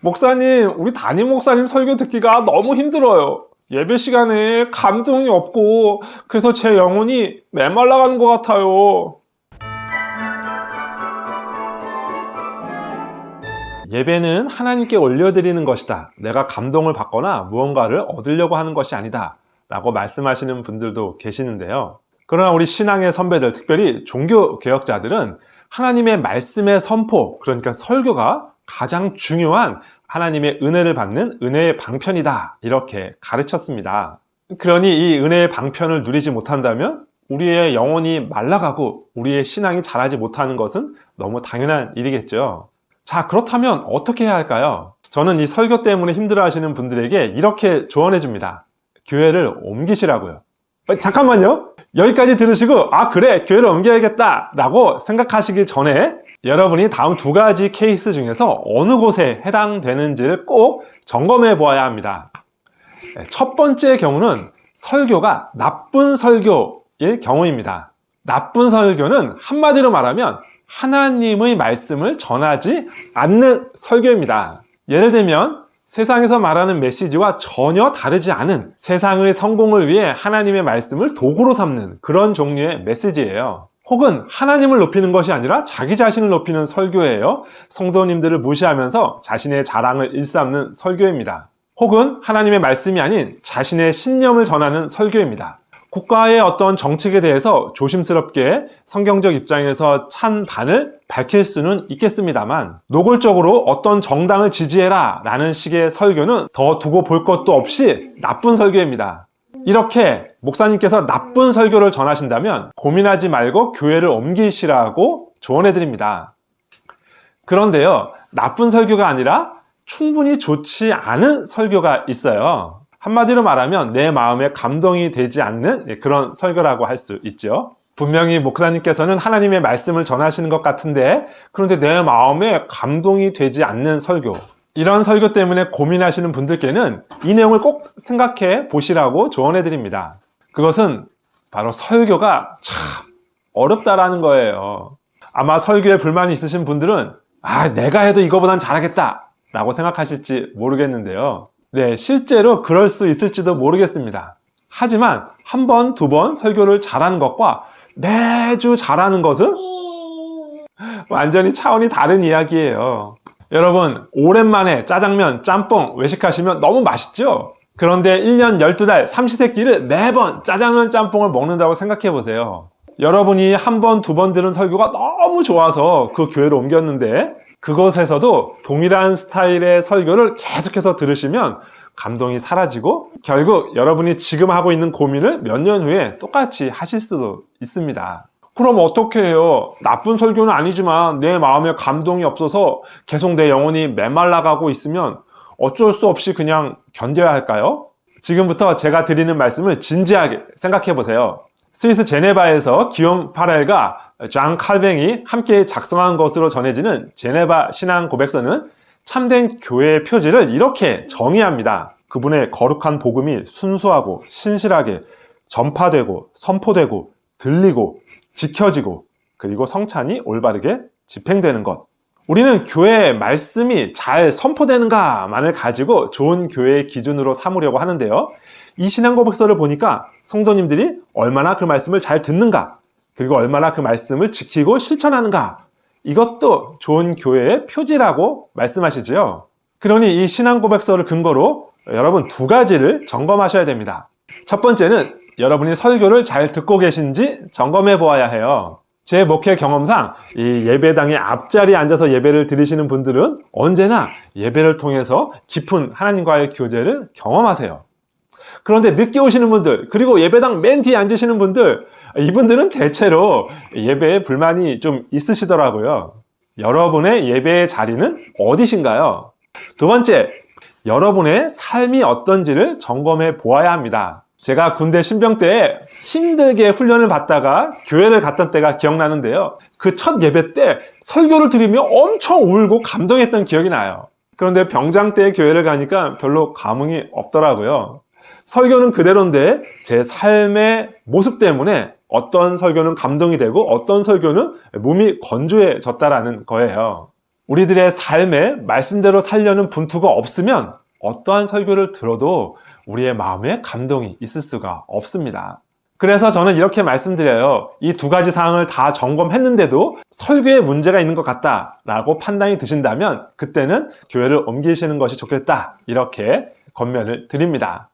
목사님, 우리 담임 목사님 설교 듣기가 너무 힘들어요. 예배 시간에 감동이 없고, 그래서 제 영혼이 메말라가는 것 같아요. 예배는 하나님께 올려드리는 것이다. 내가 감동을 받거나 무언가를 얻으려고 하는 것이 아니다. 라고 말씀하시는 분들도 계시는데요. 그러나 우리 신앙의 선배들, 특별히 종교개혁자들은 하나님의 말씀의 선포, 그러니까 설교가 가장 중요한 하나님의 은혜를 받는 은혜의 방편이다. 이렇게 가르쳤습니다. 그러니 이 은혜의 방편을 누리지 못한다면 우리의 영혼이 말라가고 우리의 신앙이 자라지 못하는 것은 너무 당연한 일이겠죠. 자, 그렇다면 어떻게 해야 할까요? 저는 이 설교 때문에 힘들어하시는 분들에게 이렇게 조언해 줍니다. 교회를 옮기시라고요. 잠깐만요. 여기까지 들으시고 그래, 교회를 옮겨야겠다 라고 생각하시기 전에 여러분이 다음 두 가지 케이스 중에서 어느 곳에 해당되는지를 꼭 점검해 보아야 합니다. 첫 번째 경우는 설교가 나쁜 설교일 경우입니다. 나쁜 설교는 한마디로 말하면 하나님의 말씀을 전하지 않는 설교입니다. 예를 들면 세상에서 말하는 메시지와 전혀 다르지 않은 세상의 성공을 위해 하나님의 말씀을 도구로 삼는 그런 종류의 메시지예요. 혹은 하나님을 높이는 것이 아니라 자기 자신을 높이는 설교예요. 성도님들을 무시하면서 자신의 자랑을 일삼는 설교입니다. 혹은 하나님의 말씀이 아닌 자신의 신념을 전하는 설교입니다. 국가의 어떤 정책에 대해서 조심스럽게 성경적 입장에서 찬반을 밝힐 수는 있겠습니다만 노골적으로 어떤 정당을 지지해라 라는 식의 설교는 더 두고 볼 것도 없이 나쁜 설교입니다. 이렇게 목사님께서 나쁜 설교를 전하신다면 고민하지 말고 교회를 옮기시라고 조언해 드립니다. 그런데요, 나쁜 설교가 아니라 충분히 좋지 않은 설교가 있어요. 한마디로 말하면 내 마음에 감동이 되지 않는 그런 설교라고 할 수 있죠. 분명히 목사님께서는 하나님의 말씀을 전하시는 것 같은데 그런데 내 마음에 감동이 되지 않는 설교, 이런 설교 때문에 고민하시는 분들께는 이 내용을 꼭 생각해 보시라고 조언해 드립니다. 그것은 바로 설교가 참 어렵다라는 거예요. 아마 설교에 불만이 있으신 분들은 내가 해도 이거보단 잘하겠다 라고 생각하실지 모르겠는데요. 네, 실제로 그럴 수 있을지도 모르겠습니다. 하지만 한 번, 두 번 설교를 잘하는 것과 매주 잘하는 것은 완전히 차원이 다른 이야기예요. 여러분, 오랜만에 짜장면, 짬뽕 외식하시면 너무 맛있죠? 그런데 1년 12달 삼시세끼를 매번 짜장면, 짬뽕을 먹는다고 생각해 보세요. 여러분이 한 번, 두 번 들은 설교가 너무 좋아서 그 교회를 옮겼는데 그곳에서도 동일한 스타일의 설교를 계속해서 들으시면 감동이 사라지고 결국 여러분이 지금 하고 있는 고민을 몇 년 후에 똑같이 하실 수도 있습니다. 그럼 어떻게 해요? 나쁜 설교는 아니지만 내 마음에 감동이 없어서 계속 내 영혼이 메말라가고 있으면 어쩔 수 없이 그냥 견뎌야 할까요? 지금부터 제가 드리는 말씀을 진지하게 생각해 보세요. 스위스 제네바에서 기욤 파렐과 장 칼뱅이 함께 작성한 것으로 전해지는 제네바 신앙 고백서는 참된 교회의 표지를 이렇게 정의합니다. 그분의 거룩한 복음이 순수하고 신실하게 전파되고 선포되고 들리고 지켜지고 그리고 성찬이 올바르게 집행되는 것. 우리는 교회의 말씀이 잘 선포되는가만을 가지고 좋은 교회의 기준으로 삼으려고 하는데요. 이 신앙 고백서를 보니까 성도님들이 얼마나 그 말씀을 잘 듣는가, 그리고 얼마나 그 말씀을 지키고 실천하는가, 이것도 좋은 교회의 표지라고 말씀하시죠. 그러니 이 신앙 고백서를 근거로 여러분 두 가지를 점검하셔야 됩니다. 첫 번째는 여러분이 설교를 잘 듣고 계신지 점검해 보아야 해요. 제 목회 경험상 이 예배당의 앞자리에 앉아서 예배를 드리시는 분들은 언제나 예배를 통해서 깊은 하나님과의 교제를 경험하세요. 그런데 늦게 오시는 분들, 그리고 예배당 맨 뒤에 앉으시는 분들, 이분들은 대체로 예배에 불만이 좀 있으시더라고요. 여러분의 예배의 자리는 어디신가요? 두 번째, 여러분의 삶이 어떤지를 점검해 보아야 합니다. 제가 군대 신병 때 힘들게 훈련을 받다가 교회를 갔던 때가 기억나는데요. 그 첫 예배 때 설교를 들으며 엄청 울고 감동했던 기억이 나요. 그런데 병장 때 교회를 가니까 별로 감흥이 없더라고요. 설교는 그대로인데 제 삶의 모습 때문에 어떤 설교는 감동이 되고 어떤 설교는 몸이 건조해졌다라는 거예요. 우리들의 삶에 말씀대로 살려는 분투가 없으면 어떠한 설교를 들어도 우리의 마음에 감동이 있을 수가 없습니다. 그래서 저는 이렇게 말씀드려요. 이 두 가지 사항을 다 점검했는데도 설교에 문제가 있는 것 같다라고 판단이 드신다면 그때는 교회를 옮기시는 것이 좋겠다, 이렇게 권면을 드립니다.